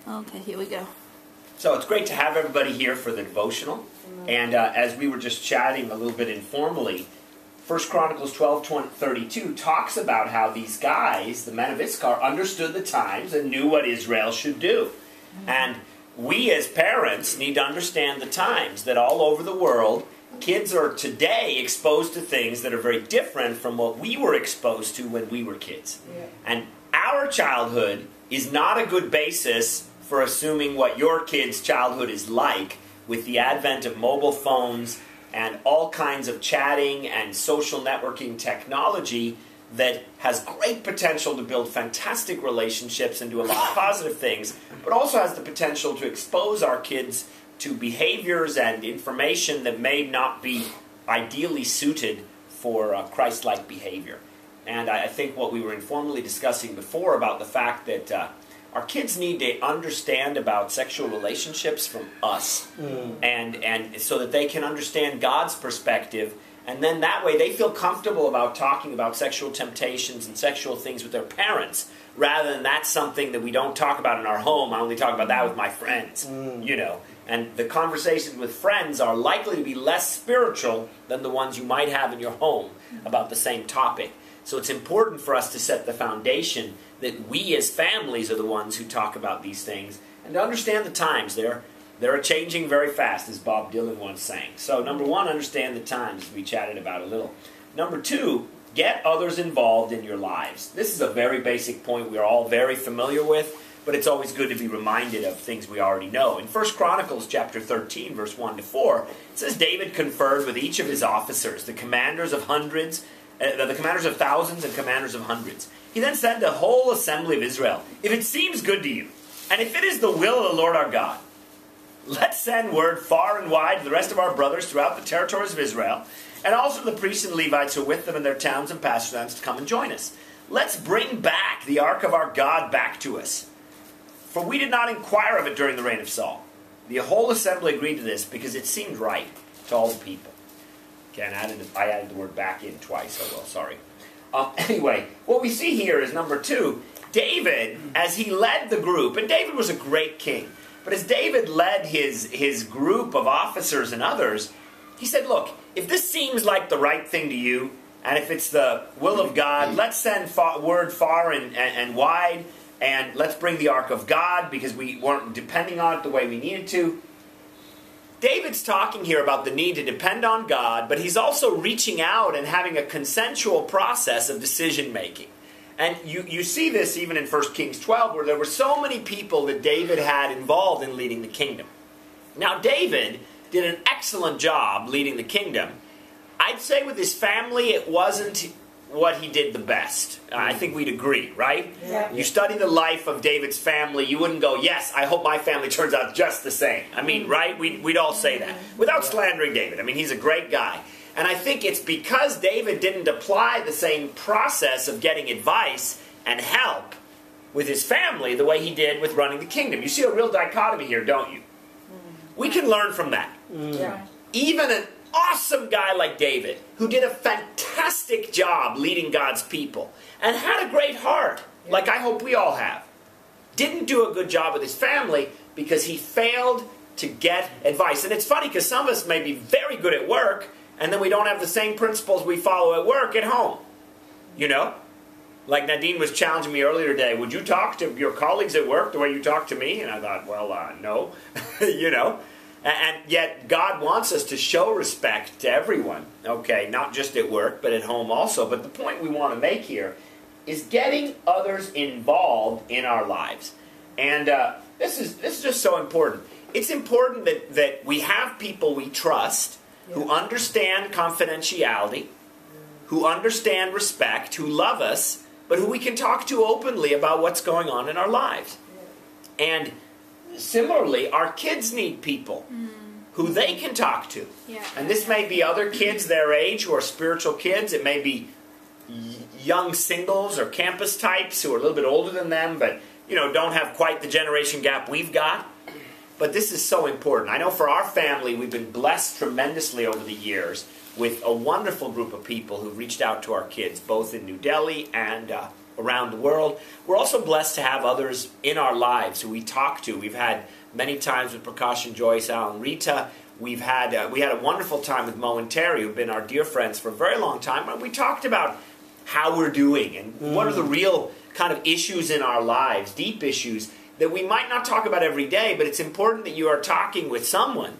Okay, here we go. So it's great to have everybody here for the devotional. And as we were just chatting a little bit informally, 1 Chronicles 12:32 talks about how these guys, the men of Issachar, understood the times and knew what Israel should do. And we as parents need to understand the times, that all over the world, kids are today exposed to things that are very different from what we were exposed to when we were kids. Yeah. And our childhood is not a good basis for assuming what your kid's childhood is like, with the advent of mobile phones and all kinds of chatting and social networking technology that has great potential to build fantastic relationships and do a lot of positive things, but also has the potential to expose our kids to behaviors and information that may not be ideally suited for Christ-like behavior. And I think what we were informally discussing before about the fact that our kids need to understand about sexual relationships from us, and so that they can understand God's perspective, and then that way they feel comfortable about talking about sexual temptations and sexual things with their parents, rather than that's something that we don't talk about in our home. I only talk about that with my friends, you know. And the conversations with friends are likely to be less spiritual than the ones you might have in your home about the same topic. So it's important for us to set the foundation that we as families are the ones who talk about these things, and to understand the times. They're changing very fast, as Bob Dylan once sang. So number one, understand the times, we chatted about a little. Number two, get others involved in your lives. This is a very basic point we're all very familiar with, but it's always good to be reminded of things we already know. In 1 Chronicles chapter 13, verse 1-4, it says David conferred with each of his officers, the commanders of hundreds, the commanders of thousands and commanders of hundreds. He then said to the whole assembly of Israel, "If it seems good to you, and if it is the will of the Lord our God, let's send word far and wide to the rest of our brothers throughout the territories of Israel, and also to the priests and Levites who are with them in their towns and pasture lands, to come and join us. Let's bring back the ark of our God back to us. For we did not inquire of it during the reign of Saul." The whole assembly agreed to this because it seemed right to all the people. Okay, and I added the word back in twice. Oh well, sorry. Anyway, what we see here is number two, David, as he led the group, and David was a great king, but as David led his group of officers and others, he said, look, if this seems like the right thing to you, and if it's the will of God, let's send word far and wide, and let's bring the ark of God, because we weren't depending on it the way we needed to. David's talking here about the need to depend on God, but he's also reaching out and having a consensual process of decision-making. And you see this even in 1 Kings 12, where there were so many people that David had involved in leading the kingdom. Now, David did an excellent job leading the kingdom. I'd say with his family, it wasn't what he did the best. I think we'd agree, right? Yeah. You study the life of David's family, you wouldn't go, yes, I hope my family turns out just the same. I mean, right? We'd all say that. Without slandering David. I mean, he's a great guy. And I think it's because David didn't apply the same process of getting advice and help with his family the way he did with running the kingdom. You see a real dichotomy here, don't you? We can learn from that. Yeah. Even an awesome guy like David, who did a fantastic job leading God's people, and had a great heart, like I hope we all have, didn't do a good job with his family because he failed to get advice. And it's funny because some of us may be very good at work, and then we don't have the same principles we follow at work at home. You know? Like Nadine was challenging me earlier today, would you talk to your colleagues at work the way you talk to me? And I thought, well, no. You know? And yet God wants us to show respect to everyone. Okay, not just at work, but at home also. But the point we want to make here is getting others involved in our lives. And this is just so important. It's important that we have people we trust, who understand confidentiality, who understand respect, who love us, but who we can talk to openly about what's going on in our lives. And similarly, our kids need people who they can talk to. Yeah. And this may be other kids their age who are spiritual kids. It may be young singles or campus types who are a little bit older than them, but don't have quite the generation gap we've got. But this is so important. I know for our family, we've been blessed tremendously over the years with a wonderful group of people who've reached out to our kids, both in New Delhi and around the world. We're also blessed to have others in our lives who we talk to. We've had many times with Prakash and Joyce, Al and Rita. We had a wonderful time with Mo and Terry, who've been our dear friends for a very long time. And we talked about how we're doing and what are the real kind of issues in our lives, deep issues, that we might not talk about every day, but it's important that you are talking with someone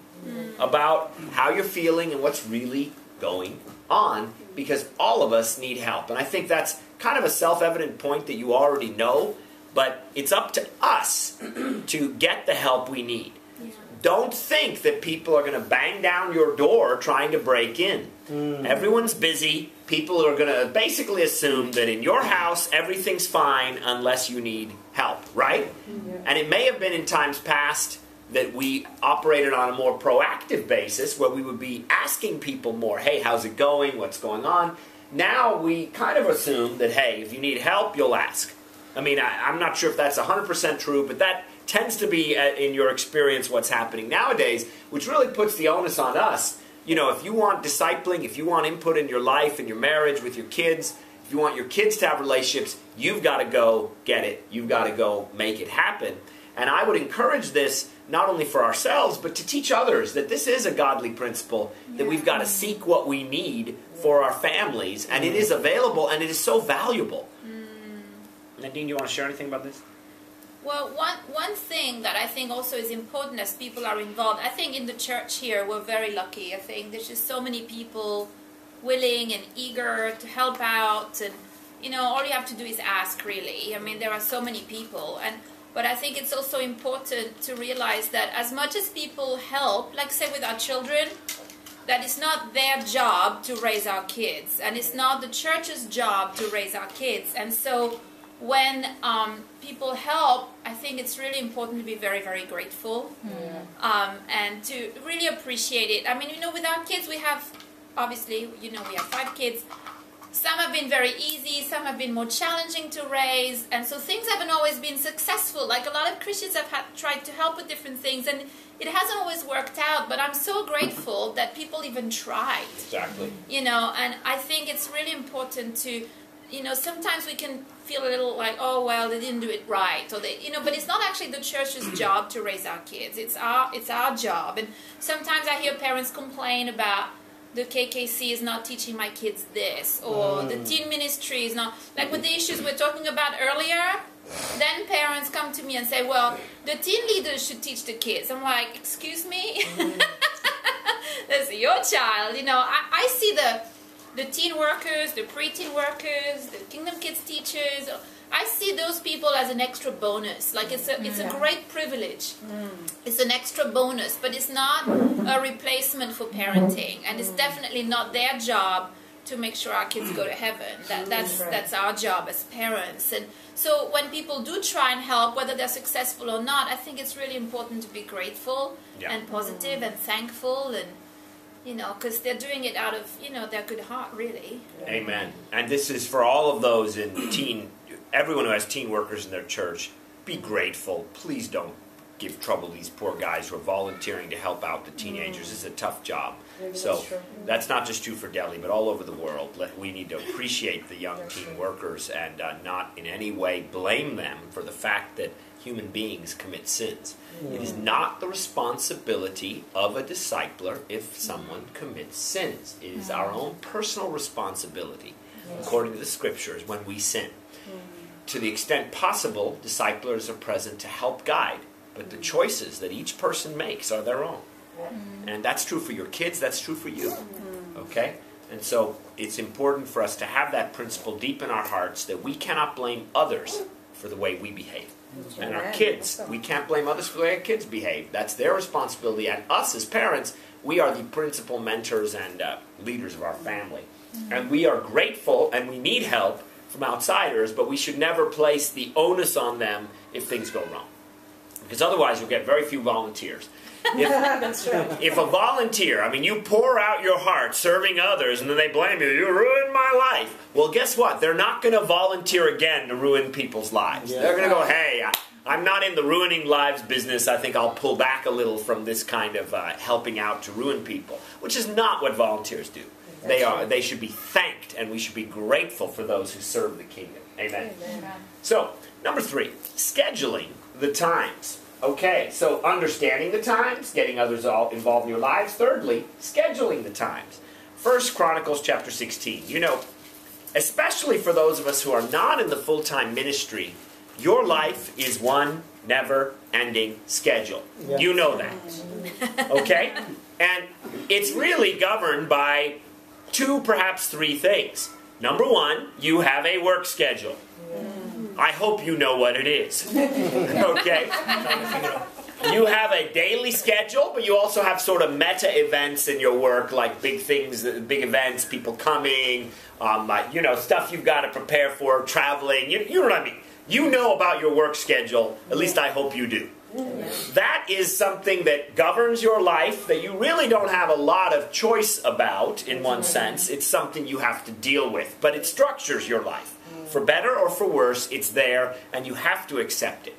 about how you're feeling and what's really going on, because all of us need help. And I think that's kind of a self-evident point that you already know, but it's up to us to get the help we need. Yeah. Don't think that people are going to bang down your door trying to break in. Everyone's busy. People are going to basically assume that in your house everything's fine unless you need help, right? Yeah. And it may have been in times past that we operated on a more proactive basis where we would be asking people more, hey, how's it going? What's going on? Now we kind of assume that, hey, if you need help, you'll ask. I mean, I'm not sure if that's 100% true, but that tends to be, in your experience, what's happening nowadays, which really puts the onus on us. You know, if you want discipling, if you want input in your life, in your marriage, with your kids, if you want your kids to have relationships, you've got to go get it. You've got to go make it happen. And I would encourage this not only for ourselves, but to teach others that this is a godly principle, that we've got to seek what we need for our families, and it is available, and it is so valuable. Nadine, you want to share anything about this? Well, one thing that I think also is important as people are involved, I think in the church here we're very lucky. I think there's just so many people willing and eager to help out, and you know, all you have to do is ask, really. I mean, there are so many people, but I think it's also important to realize that as much as people help, like say with our children, that it's not their job to raise our kids, and it's not the church's job to raise our kids. And so when people help, I think it's really important to be very, very grateful, and to really appreciate it. I mean, you know, with our kids, we have, obviously, you know, we have 5 kids. Some have been very easy, some have been more challenging to raise, and so things haven't always been successful. Like a lot of Christians have tried to help with different things, and it hasn't always worked out, but I'm so grateful that people even tried. Exactly. You know, and I think it's really important to, you know, sometimes we can feel a little like, oh, well, they didn't do it right, or they, you know, but it's not actually the church's job to raise our kids. It's our job. And sometimes I hear parents complain about the KKC is not teaching my kids this, or the teen ministry is not, like with the issues we're talking about earlier, then parents come to me and say, well, the teen leaders should teach the kids. I'm like, excuse me? That's your child. You know, I see the teen workers, the preteen workers, the Kingdom Kids teachers. I see those people as an extra bonus. Like it's a great privilege. It's an extra bonus, but it's not a replacement for parenting, and it's definitely not their job to make sure our kids go to heaven. That's our job as parents. And so when people do try and help, whether they're successful or not, I think it's really important to be grateful and positive and thankful, and you know, because they're doing it out of, you know, their good heart, really. Amen. And this is for all of those in everyone who has teen workers in their church. Be grateful. Please don't give trouble to these poor guys who are volunteering to help out the teenagers. This is a tough job. So that's not just true for Delhi, but all over the world. We need to appreciate the young teen workers and not in any way blame them for the fact that human beings commit sins. It is not the responsibility of a discipler if someone commits sins. It is our own personal responsibility, according to the Scriptures, when we sin. To the extent possible, disciplers are present to help guide, but the choices that each person makes are their own. And that's true for your kids, that's true for you. Okay? And so it's important for us to have that principle deep in our hearts that we cannot blame others for the way we behave. And our kids, we can't blame others for the way our kids behave. That's their responsibility. And us as parents, we are the principal mentors and leaders of our family. And we are grateful and we need help from outsiders, but we should never place the onus on them if things go wrong. Because otherwise you'll get very few volunteers. If a volunteer, I mean, you pour out your heart serving others and then they blame you, you ruined my life. Well, guess what? They're not going to volunteer again to ruin people's lives. They're going to go, hey, I'm not in the ruining lives business. I think I'll pull back a little from this kind of helping out to ruin people, which is not what volunteers do. They should be thanked, and we should be grateful for those who serve the kingdom. Amen. So, number 3, scheduling the times. Okay, so understanding the times, getting others all involved in your lives. Thirdly, scheduling the times. 1 Chronicles chapter 16. You know, especially for those of us who are not in the full-time ministry, your life is one never-ending schedule. Yeah. You know that. Okay? And it's really governed by 2, perhaps 3 things. Number 1, you have a work schedule. I hope you know what it is. Okay? You have a daily schedule, but you also have sort of meta events in your work, like big things, big events, people coming, you know, stuff you've got to prepare for, traveling. You know what I mean? You know about your work schedule. At least I hope you do. That is something that governs your life that you really don't have a lot of choice about, in one sense. It's something you have to deal with, but it structures your life. For better or for worse, it's there, and you have to accept it.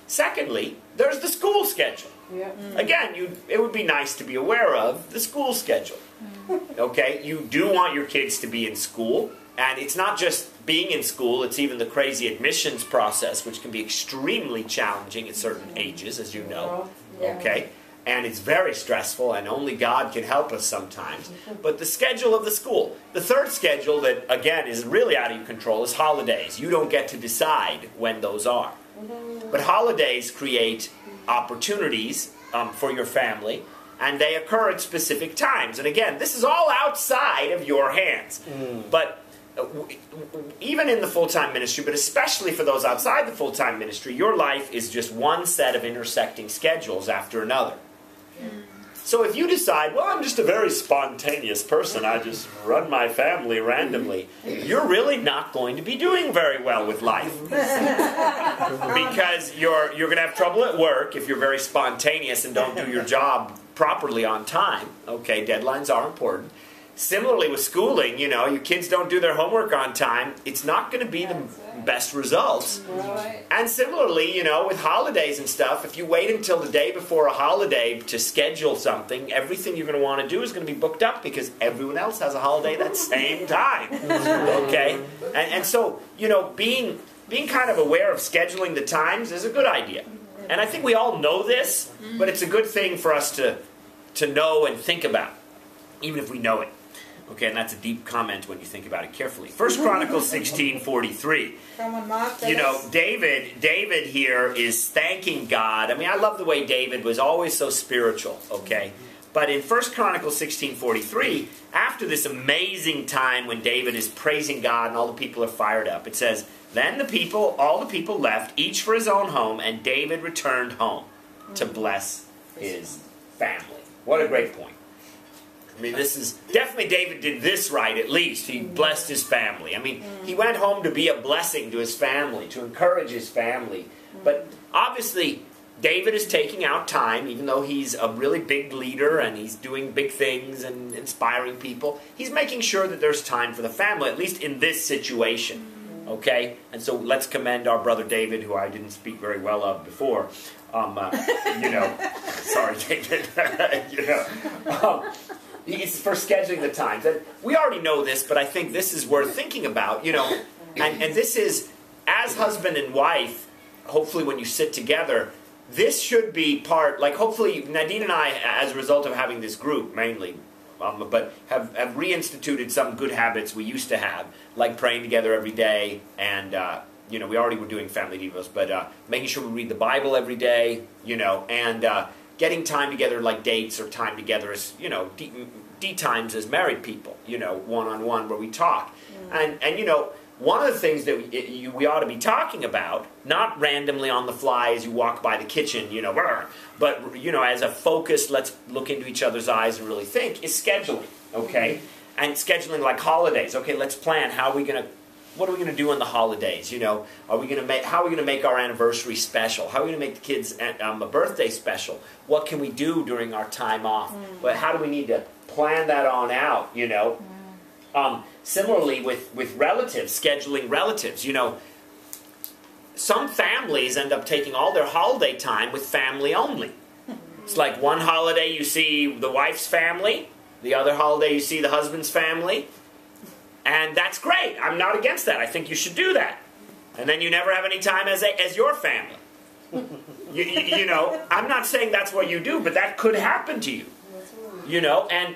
Secondly, there's the school schedule. Again, it would be nice to be aware of the school schedule. Okay, you do want your kids to be in school, and it's not just being in school, it's even the crazy admissions process, which can be extremely challenging at certain ages, as you know. Okay? And it's very stressful, and only God can help us sometimes. But the schedule of the school. The third schedule that, again, is really out of your control is holidays. You don't get to decide when those are. But holidays create opportunities for your family, and they occur at specific times. And again, this is all outside of your hands. But even in the full-time ministry, but especially for those outside the full-time ministry, your life is just one set of intersecting schedules after another. So if you decide, well, I'm just a very spontaneous person, I just run my family randomly, you're really not going to be doing very well with life. Because you're going to have trouble at work if you're very spontaneous and don't do your job properly on time. Okay, deadlines are important. Similarly with schooling, you know, your kids don't do their homework on time, it's not going to be the best results. And similarly, you know, with holidays and stuff, if you wait until the day before a holiday to schedule something, everything you're going to want to do is going to be booked up because everyone else has a holiday that same time. Okay? And so, you know, being kind of aware of scheduling the times is a good idea. And I think we all know this, but it's a good thing for us to know and think about, even if we know it. Okay, and that's a deep comment when you think about it carefully. 1 Chronicles 16:43. You know, David here is thanking God. I mean, I love the way David was always so spiritual, okay? But in 1 Chronicles 16:43, after this amazing time when David is praising God and all the people are fired up, it says, then all the people left, each for his own home, and David returned home to bless his family. What a great point. I mean, this is definitely David did this right, at least. He blessed his family. I mean, he went home to be a blessing to his family, to encourage his family. But obviously, David is taking out time, even though he's a really big leader and he's doing big things and inspiring people. He's making sure that there's time for the family, at least in this situation. Okay? And so let's commend our brother David, who I didn't speak very well of before. You know, sorry, David. You know. It's for scheduling the times. And we already know this, but I think this is worth thinking about, you know. And this is, as husband and wife, hopefully when you sit together, this should be part, like hopefully Nadine and I, as a result of having this group mainly, but have reinstituted some good habits we used to have, like praying together every day, and, you know, we already were doing family devos, but making sure we read the Bible every day, you know, and getting time together like dates or time together as, you know, D times as married people, you know, one-on-one where we talk. And you know, one of the things that we ought to be talking about, not randomly on the fly as you walk by the kitchen, you know, but, you know, as a focus, let's look into each other's eyes and really think, is scheduling, okay? And scheduling like holidays. Okay, let's plan what are we going to do on the holidays? You know, how are we going to make our anniversary special? How are we going to make the kids' a birthday special? What can we do during our time off? But how do we need to plan that on out? You know, similarly with relatives, scheduling relatives. You know, some families end up taking all their holiday time with family only. It's like one holiday you see the wife's family, The other holiday you see the husband's family. And that's great. I'm not against that. I think you should do that. And then you never have any time as your family. You know, I'm not saying that's what you do, but that could happen to you. You know, and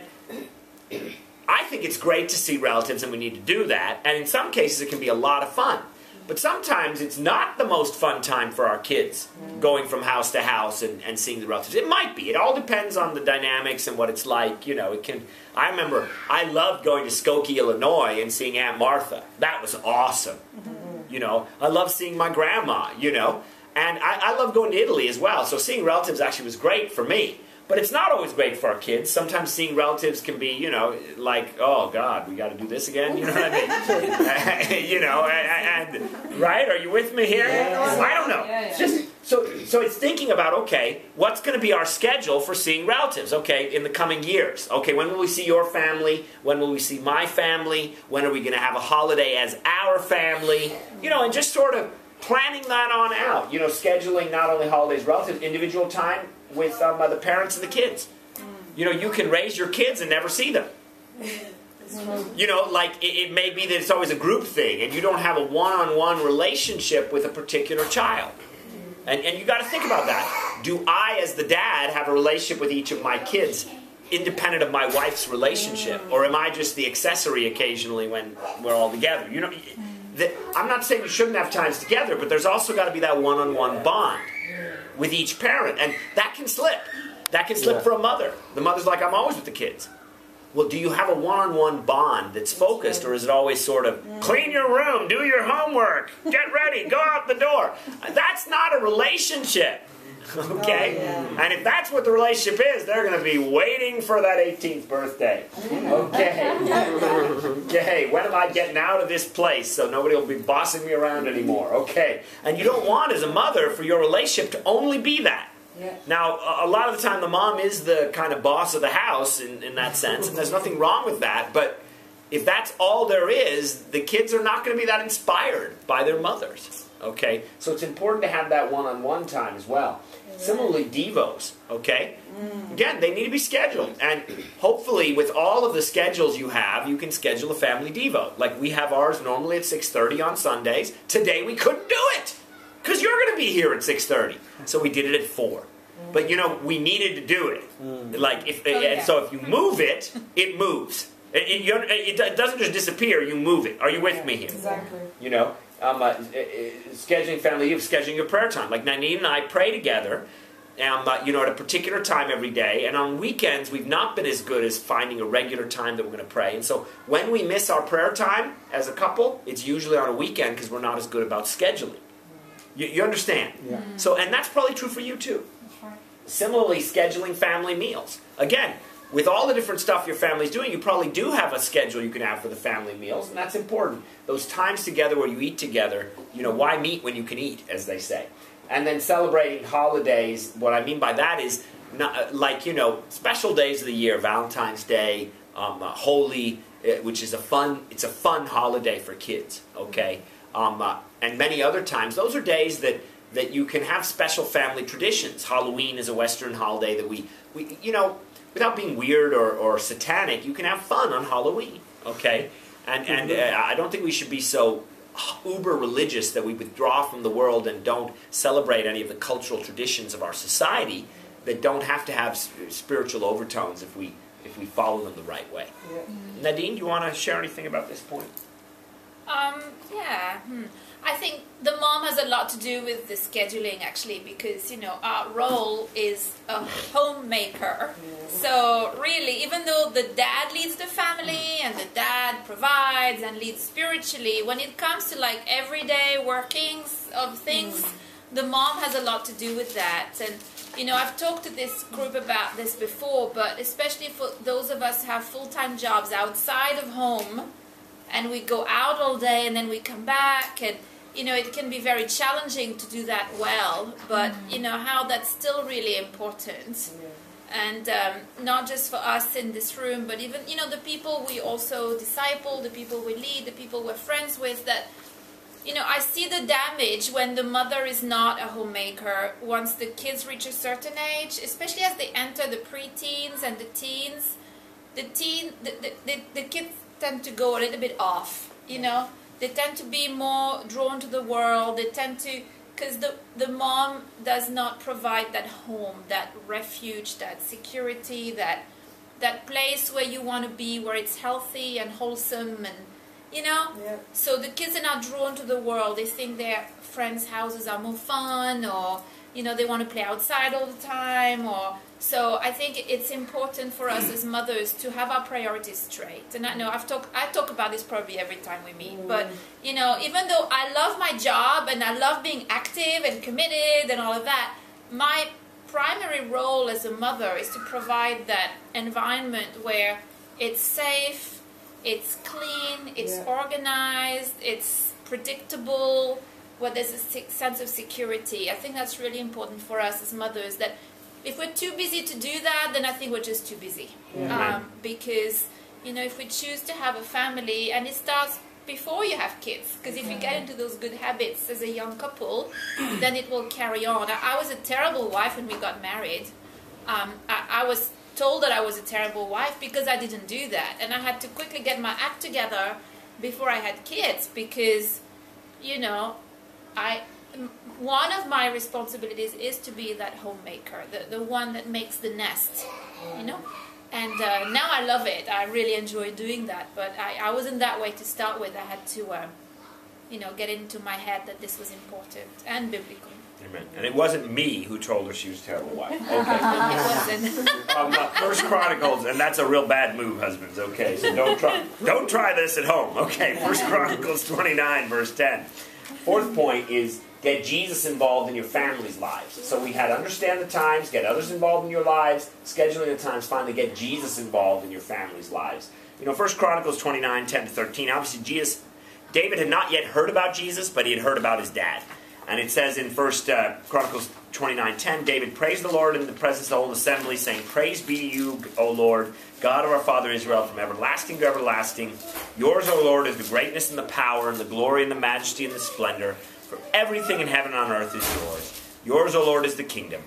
I think it's great to see relatives, and we need to do that. And in some cases, it can be a lot of fun. But sometimes it's not the most fun time for our kids, going from house to house and seeing the relatives. It might be. It all depends on the dynamics and what it's like. You know, it can. I remember I loved going to Skokie, Illinois, and seeing Aunt Martha. That was awesome. You know, I love seeing my grandma. You know, and I love going to Italy as well. So seeing relatives actually was great for me. But it's not always great for our kids. Sometimes seeing relatives can be, you know, like, oh, God, we got to do this again? You know what I mean? You know, and right? Are you with me here? I don't know. It's just, so it's thinking about, okay, what's going to be our schedule for seeing relatives, okay, in the coming years? Okay, when will we see your family? When will we see my family? When are we going to have a holiday as our family? You know, and just sort of planning that on out. You know, scheduling not only holidays, relatives, individual time with the parents and the kids. You know, you can raise your kids and never see them. You know, like it may be that it's always a group thing and you don't have a one-on-one relationship with a particular child. And you got to think about that. Do I, as the dad, have a relationship with each of my kids independent of my wife's relationship? Or am I just the accessory occasionally when we're all together? You know, I'm not saying you shouldn't have times together, but there's also got to be that one-on-one bond with each parent. And that can slip. That can slip for a mother. The mother's like, I'm always with the kids. Well, do you have a one-on-one bond that's focused, or is it always sort of, clean your room, do your homework, get ready, go out the door? That's not a relationship. Okay? And if that's what the relationship is, they're going to be waiting for that 18th birthday. Okay? Okay, when am I getting out of this place so nobody will be bossing me around anymore? Okay. And you don't want, as a mother, for your relationship to only be that. Now, a lot of the time the mom is the kind of boss of the house in that sense, and there's nothing wrong with that, but if that's all there is, the kids are not going to be that inspired by their mothers. Okay? So it's important to have that one-on-one time as well. Similarly, Devos, okay? Again, they need to be scheduled. And hopefully, with all of the schedules you have, you can schedule a family Devo. Like we have ours normally at 6:30 on Sundays. Today we couldn't do it because you're going to be here at 6:30. So we did it at 4. But, you know, we needed to do it. Like, and so if you move it, it moves. It doesn't just disappear, you move it. Are you with me here? Exactly. You know? Scheduling family, scheduling your prayer time. Like Nanine and I pray together, you know, at a particular time every day. And on weekends, we've not been as good as finding a regular time that we're going to pray. And so when we miss our prayer time as a couple, it's usually on a weekend because we're not as good about scheduling. You understand? Yeah. So, and that's probably true for you too. That's right. Similarly, scheduling family meals. Again, with all the different stuff your family's doing, you probably do have a schedule you can have for the family meals, and that's important. Those times together where you eat together, you know, why meet when you can eat, as they say. And then celebrating holidays, what I mean by that is, not, like, you know, special days of the year, Valentine's Day, Holy, which is it's a fun holiday for kids, okay? And many other times, those are days that you can have special family traditions. Halloween is a Western holiday that we you know, without being weird or satanic, you can have fun on Halloween, okay? And I don't think we should be so uber religious that we withdraw from the world and don't celebrate any of the cultural traditions of our society that don't have to have spiritual overtones if we follow them the right way. Nadine, do you want to share anything about this point? Yeah. I think the mom has a lot to do with the scheduling, actually, because, you know, our role is a homemaker. So really, even though the dad leads the family and the dad provides and leads spiritually, when it comes to like everyday workings of things, the mom has a lot to do with that. And, you know, I've talked to this group about this before, but especially for those of us who have full-time jobs outside of home, and we go out all day and then we come back, and you know, it can be very challenging to do that well, but you know how that's still really important. And not just for us in this room, but even, you know, the people we also disciple, the people we lead, the people we're friends with, that, you know, I see the damage when the mother is not a homemaker once the kids reach a certain age, especially as they enter the preteens and the teens. the kids tend to go a little bit off, you know. They tend to be more drawn to the world. They tend to, because the mom does not provide that home, that refuge, that security, that place where you want to be, where it's healthy and wholesome, and you know. Yeah. So the kids are not drawn to the world. They think their friends' houses are more fun, or you know, they want to play outside all the time, or so I think it's important for us as mothers to have our priorities straight. And I know I talk about this probably every time we meet, but you know, even though I love my job and I love being active and committed and all of that, my primary role as a mother is to provide that environment where it's safe, it's clean, it's organized, it's predictable, where there's a sense of security. I think that's really important for us as mothers, that if we're too busy to do that, then I think we're just too busy. Because, you know, if we choose to have a family, and it starts before you have kids, because if you get into those good habits as a young couple, then it will carry on. I was a terrible wife when we got married. I was told that I was a terrible wife because I didn't do that. And I had to quickly get my act together before I had kids, because, you know, one of my responsibilities is to be that homemaker, the one that makes the nest, you know. And now I love it. I really enjoy doing that. But I wasn't that way to start with. I had to, you know, get into my head that this was important and biblical. Amen. And it wasn't me who told her she was a terrible wife. Okay. It wasn't. First Chronicles, and that's a real bad move, husbands. Okay, so don't try this at home. Okay, First Chronicles 29, verse 10. Fourth point is get Jesus involved in your family's lives. So we had understand the times, get others involved in your lives, scheduling the times, finally get Jesus involved in your family's lives. You know, 1 Chronicles 29, 10 to 13, obviously David had not yet heard about Jesus, but he had heard about his dad. And it says in 1 Chronicles 29:10, David praised the Lord in the presence of the whole assembly, saying, "Praise be to you, O Lord, God of our father Israel, from everlasting to everlasting. Yours, O Lord, is the greatness and the power and the glory and the majesty and the splendor. For everything in heaven and on earth is yours. Yours, O Lord, is the kingdom.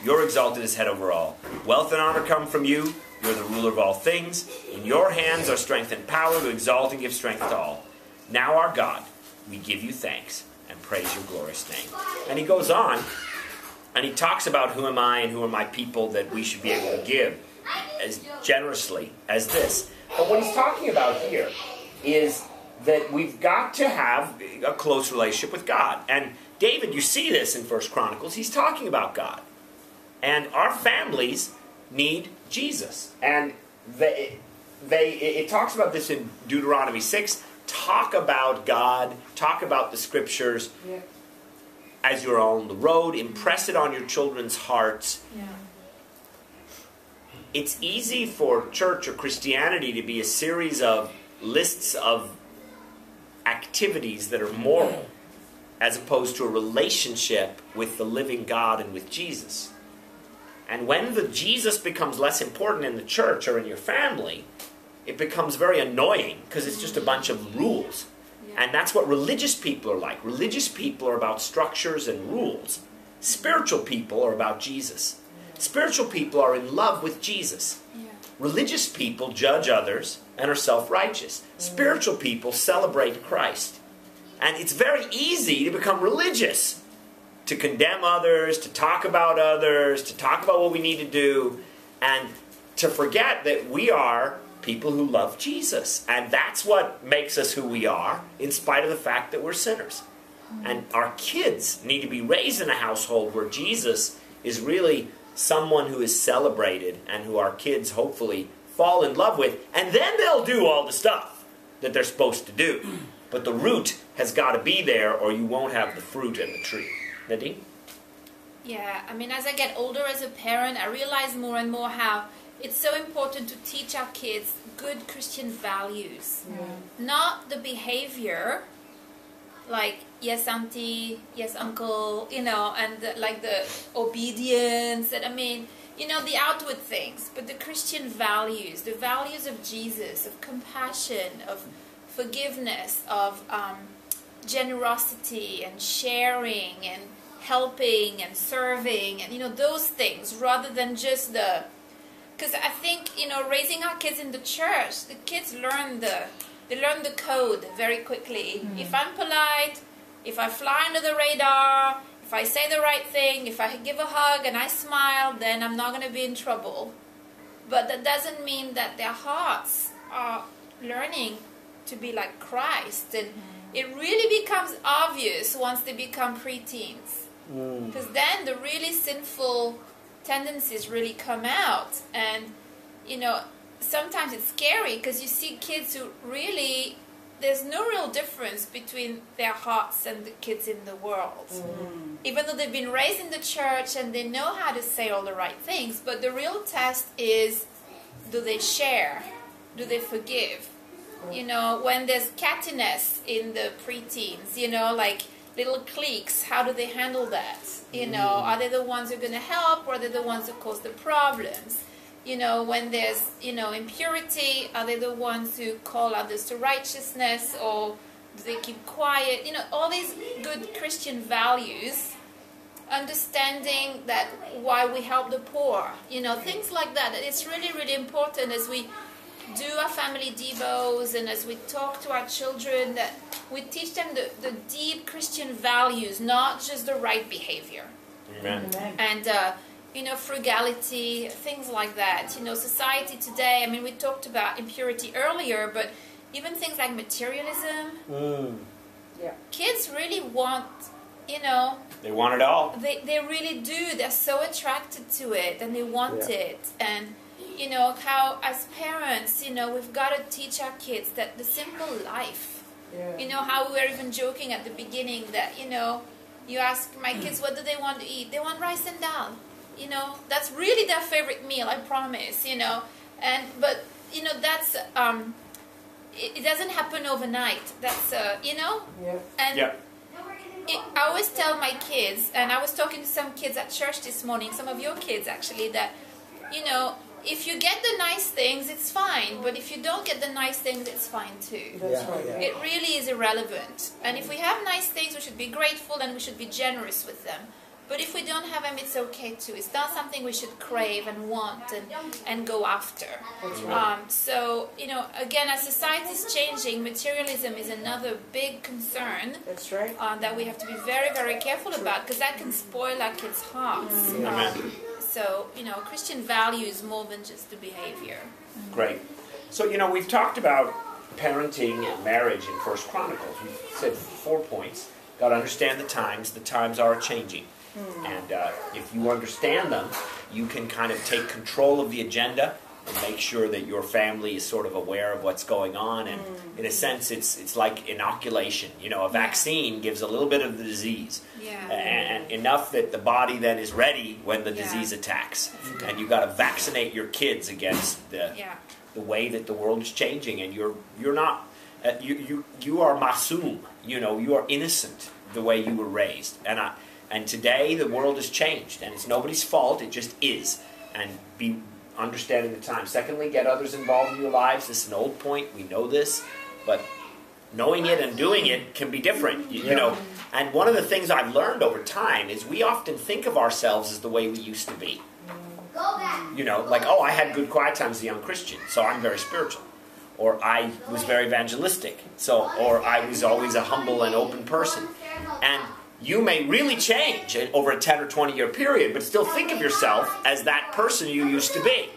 You're exalted as head over all. Wealth and honor come from you. You're the ruler of all things. In your hands are strength and power to exalt and give strength to all. Now, our God, we give you thanks and praise your glorious name." And he goes on, and he talks about who am I and who are my people that we should be able to give as generously as this. But what he's talking about here is that we've got to have a close relationship with God. And David, you see this in 1 Chronicles, he's talking about God. And our families need Jesus. And it talks about this in Deuteronomy 6. Talk about God, talk about the scriptures as you're on the road, impress it on your children's hearts. It's easy for church or Christianity to be a series of lists of activities that are moral, as opposed to a relationship with the living God and with Jesus. And when the Jesus becomes less important in the church or in your family, it becomes very annoying because it's just a bunch of rules. And that's what religious people are like. Religious people are about structures and rules. Spiritual people are about Jesus. Spiritual people are in love with Jesus. Religious people judge others and are self-righteous. Spiritual people celebrate Christ. And it's very easy to become religious, to condemn others, to talk about others, to talk about what we need to do, and to forget that we are people who love Jesus. And that's what makes us who we are, in spite of the fact that we're sinners. And our kids need to be raised in a household where Jesus is really someone who is celebrated and who our kids hopefully fall in love with. And then they'll do all the stuff that they're supposed to do. But the root has got to be there, or you won't have the fruit in the tree. Nadine? Yeah, I mean, as I get older as a parent, I realize more and more how it's so important to teach our kids good Christian values. Not the behavior, like, yes, auntie, yes, uncle, you know, and like the obedience, and I mean, you know, the outward things, but the Christian values, the values of Jesus, of compassion, of forgiveness, of generosity and sharing and helping and serving, and, you know, those things, rather than just the because I think, you know, raising our kids in the church, the kids learn the code very quickly. If I'm polite, if I fly under the radar, if I say the right thing, if I give a hug and I smile, then I'm not going to be in trouble. But that doesn't mean that their hearts are learning to be like Christ. And it really becomes obvious once they become preteens. Because then the really sinful tendencies really come out. And, you know, sometimes it's scary because you see kids who really, there's no real difference between their hearts and the kids in the world. Even though they've been raised in the church and they know how to say all the right things, but the real test is, do they share? Do they forgive? You know, when there's cattiness in the preteens, you know, like little cliques, how do they handle that? You know, are they the ones who are going to help, or are they the ones who cause the problems? You know, when there's, you know, impurity, are they the ones who call others to righteousness, or do they keep quiet? You know, all these good Christian values, understanding that why we help the poor, you know, things like that. It's really, really important as we do our family devos and as we talk to our children, that we teach them the deep Christian values, not just the right behavior. Amen. And, you know, frugality, things like that. You know, society today, I mean, we talked about impurity earlier, but even things like materialism. Kids really want, you know, they want it all. They really do. They're so attracted to it, and they want it. And, you know, how as parents, you know, we've got to teach our kids that the simple life. You know, how we were even joking at the beginning that, you know, you ask my kids, what do they want to eat? They want rice and dal. You know, that's really their favorite meal, I promise, you know. But, you know, that's, it doesn't happen overnight. That's, you know. And I always tell my kids, and I was talking to some kids at church this morning, some of your kids actually, that, you know, if you get the nice things, it's fine. But if you don't get the nice things, it's fine too. It really is irrelevant. And if we have nice things, we should be grateful and we should be generous with them. But if we don't have them, it's okay too. It's not something we should crave and want and go after. So, you know, again, as society is changing, materialism is another big concern. That we have to be very, very careful about, because that can spoil our kids' hearts. So, you know, Christian values more than just the behavior. Great. So, you know, we've talked about parenting and marriage in First Chronicles. We've said 4 points. Got to understand the times. The times are changing. And if you understand them, you can kind of take control of the agenda and make sure that your family is sort of aware of what's going on. And in a sense, it's like inoculation. You know, a vaccine gives a little bit of the disease. And enough that the body then is ready when the disease attacks. And you've got to vaccinate your kids against the way that the world is changing. And you're not, you are masum. You know, you are innocent the way you were raised. And today the world has changed, and it's nobody's fault, it just is. And be understanding the time. Secondly, get others involved in your lives. This is an old point, we know this, but knowing it and doing it can be different. You know, and one of the things I've learned over time is we often think of ourselves as the way we used to be. You know, like, oh, I had good quiet times as a young Christian, so I'm very spiritual. Or I was very evangelistic, or I was always a humble and open person. And you may really change over a 10 or 20 year period, but still think of yourself as that person you used to be.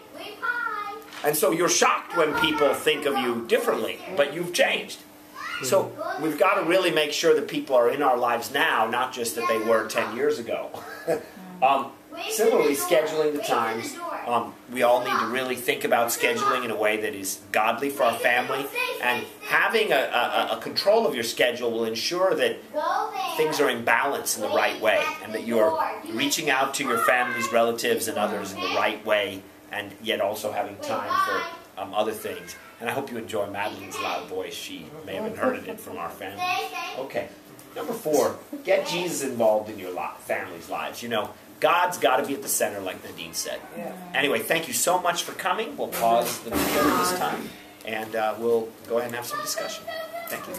And so you're shocked when people think of you differently, but you've changed. So we've got to really make sure that people are in our lives now, not just that they were 10 years ago. Similarly, scheduling the times. We all need to really think about scheduling in a way that is godly for our family. And having a control of your schedule will ensure that things are in balance in the right way, and that you're reaching out to your family's relatives and others in the right way, and yet also having time for other things. And I hope you enjoy Madeline's loud voice. She may have inherited it from our family. Okay. Number 4, get Jesus involved in your family's lives. You know, God's got to be at the center, like Nadine said. Anyway, thank you so much for coming. We'll pause the video this time, and we'll go ahead and have some discussion. Thank you.